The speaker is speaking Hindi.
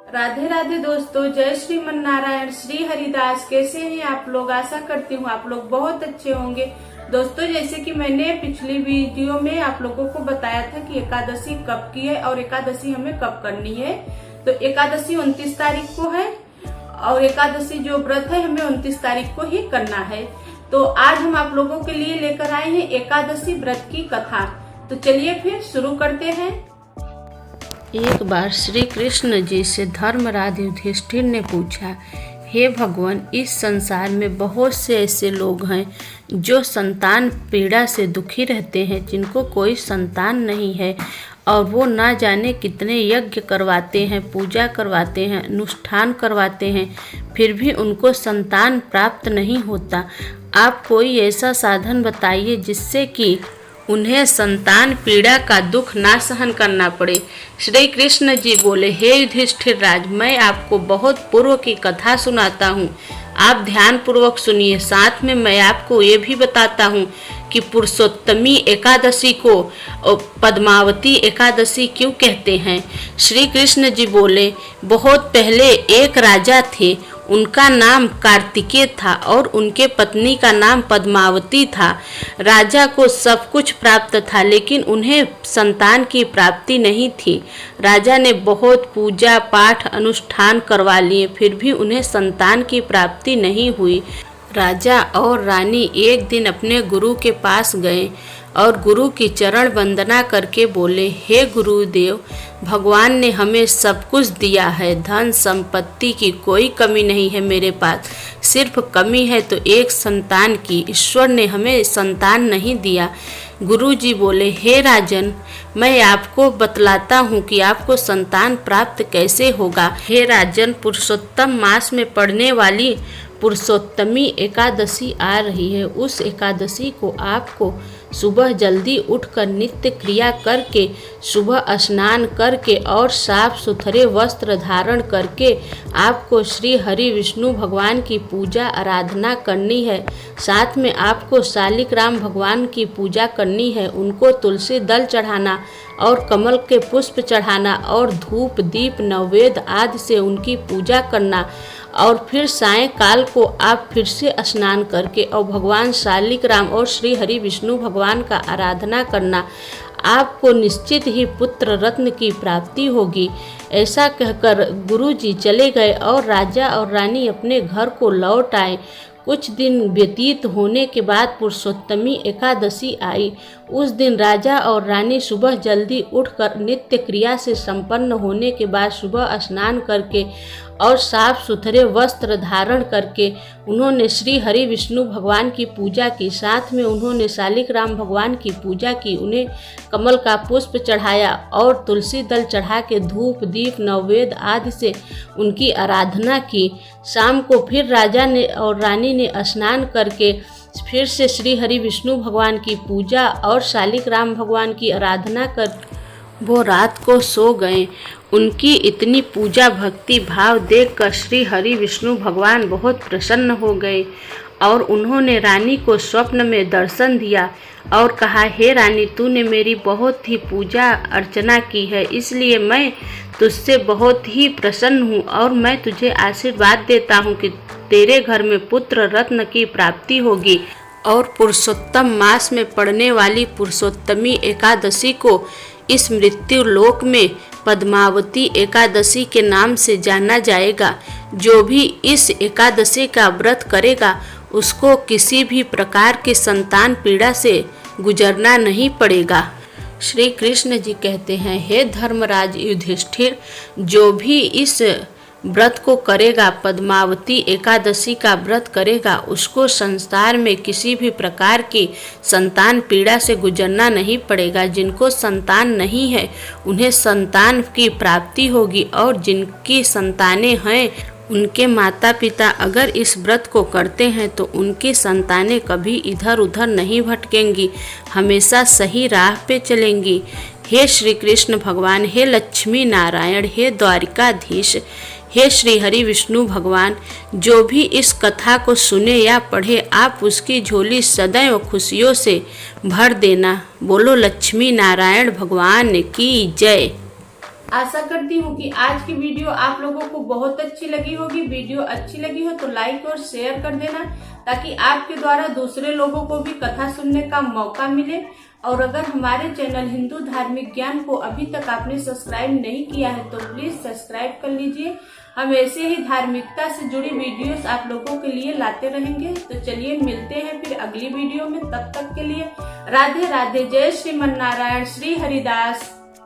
राधे राधे दोस्तों, जय श्रीमन नारायण। श्री हरिदास। कैसे हैं आप लोग? आशा करती हूँ आप लोग बहुत अच्छे होंगे। दोस्तों, जैसे कि मैंने पिछली वीडियो में आप लोगों को बताया था कि एकादशी कब की है और एकादशी हमें कब करनी है। तो एकादशी 29 तारीख को है और एकादशी जो व्रत है हमें 29 तारीख को ही करना है। तो आज हम आप लोगों के लिए लेकर आए हैं एकादशी व्रत की कथा। तो चलिए फिर शुरू करते हैं। एक बार श्री कृष्ण जी से धर्मराज युधिष्ठिर ने पूछा, हे भगवान, इस संसार में बहुत से ऐसे लोग हैं जो संतान पीड़ा से दुखी रहते हैं, जिनको कोई संतान नहीं है और वो ना जाने कितने यज्ञ करवाते हैं, पूजा करवाते हैं, अनुष्ठान करवाते हैं, फिर भी उनको संतान प्राप्त नहीं होता। आप कोई ऐसा साधन बताइए जिससे कि उन्हें संतान पीड़ा का दुख ना सहन करना पड़े। श्री कृष्ण जी बोले, हे युधिष्ठिर राज, मैं आपको बहुत पूर्व की कथा सुनाता हूँ, आप ध्यान पूर्वक सुनिए। साथ में मैं आपको ये भी बताता हूँ कि पुरुषोत्तमी एकादशी को पद्मावती एकादशी क्यों कहते हैं। श्री कृष्ण जी बोले, बहुत पहले एक राजा थे, उनका नाम कार्तिकेय था और उनके पत्नी का नाम पद्मावती था। राजा को सब कुछ प्राप्त था, लेकिन उन्हें संतान की प्राप्ति नहीं थी। राजा ने बहुत पूजा पाठ अनुष्ठान करवा लिए, फिर भी उन्हें संतान की प्राप्ति नहीं हुई। राजा और रानी एक दिन अपने गुरु के पास गए और गुरु की चरण वंदना करके बोले, हे गुरुदेव, भगवान ने हमें सब कुछ दिया है, धन संपत्ति की कोई कमी नहीं है मेरे पास, सिर्फ कमी है तो एक संतान की। ईश्वर ने हमें संतान नहीं दिया। गुरु जी बोले, हे राजन, मैं आपको बतलाता हूँ कि आपको संतान प्राप्त कैसे होगा। हे राजन, पुरुषोत्तम मास में पड़ने वाली पुरुषोत्तमी एकादशी आ रही है। उस एकादशी को आपको सुबह जल्दी उठकर नित्य क्रिया करके, सुबह स्नान करके और साफ सुथरे वस्त्र धारण करके आपको श्री हरि विष्णु भगवान की पूजा आराधना करनी है। साथ में आपको शालिग्राम भगवान की पूजा करनी है। उनको तुलसी दल चढ़ाना और कमल के पुष्प चढ़ाना और धूप दीप नैवेद्य आदि से उनकी पूजा करना और फिर सायंकाल को आप फिर से स्नान करके और भगवान शालिग्राम और श्री हरि विष्णु भगवान का आराधना करना। आपको निश्चित ही पुत्र रत्न की प्राप्ति होगी। ऐसा कहकर गुरु जी चले गए और राजा और रानी अपने घर को लौट आए। कुछ दिन व्यतीत होने के बाद पुरुषोत्तमी एकादशी आई। उस दिन राजा और रानी सुबह जल्दी उठकर नित्य क्रिया से संपन्न होने के बाद सुबह स्नान करके और साफ सुथरे वस्त्र धारण करके उन्होंने श्री हरि विष्णु भगवान की पूजा की। साथ में उन्होंने शालिग्राम भगवान की पूजा की, उन्हें कमल का पुष्प चढ़ाया और तुलसी दल चढ़ा के धूप दीप नैवेद्य आदि से उनकी आराधना की। शाम को फिर राजा ने और रानी ने स्नान करके फिर से श्री हरि विष्णु भगवान की पूजा और शालिग्राम भगवान की आराधना कर वो रात को सो गए। उनकी इतनी पूजा भक्ति भाव देखकर श्री हरि विष्णु भगवान बहुत प्रसन्न हो गए और उन्होंने रानी को स्वप्न में दर्शन दिया और कहा, हे रानी, तूने मेरी बहुत ही पूजा अर्चना की है, इसलिए मैं तुझसे बहुत ही प्रसन्न हूँ और मैं तुझे आशीर्वाद देता हूँ कि तेरे घर में पुत्र रत्न की प्राप्ति होगी। और पुरुषोत्तम मास में पड़ने वाली पुरुषोत्तमी एकादशी को इस मृत्यु लोक में पद्मावती एकादशी के नाम से जाना जाएगा। जो भी इस एकादशी का व्रत करेगा उसको किसी भी प्रकार की संतान पीड़ा से गुजरना नहीं पड़ेगा। श्री कृष्ण जी कहते हैं, हे धर्मराज युधिष्ठिर, जो भी इस व्रत को करेगा, पद्मावती एकादशी का व्रत करेगा, उसको संसार में किसी भी प्रकार की संतान पीड़ा से गुजरना नहीं पड़ेगा। जिनको संतान नहीं है उन्हें संतान की प्राप्ति होगी और जिनकी संतानें हैं उनके माता पिता अगर इस व्रत को करते हैं तो उनकी संतानें कभी इधर उधर नहीं भटकेंगी, हमेशा सही राह पे चलेंगी। हे श्री कृष्ण भगवान, हे लक्ष्मी नारायण, हे द्वारिकाधीश, हे श्री हरि विष्णु भगवान, जो भी इस कथा को सुने या पढ़े आप उसकी झोली सदैव खुशियों से भर देना। बोलो लक्ष्मी नारायण भगवान की जय। आशा करती हूँ कि आज की वीडियो आप लोगों को बहुत अच्छी लगी होगी। वीडियो अच्छी लगी हो तो लाइक और शेयर कर देना, ताकि आपके द्वारा दूसरे लोगों को भी कथा सुनने का मौका मिले। और अगर हमारे चैनल हिंदू धार्मिक ज्ञान को अभी तक आपने सब्सक्राइब नहीं किया है तो प्लीज सब्सक्राइब कर लीजिए। हम ऐसे ही धार्मिकता से जुड़ी वीडियोस आप लोगों के लिए लाते रहेंगे। तो चलिए मिलते हैं फिर अगली वीडियो में, तब तक के लिए राधे राधे। जय श्रीमन नारायण। श्री हरिदास।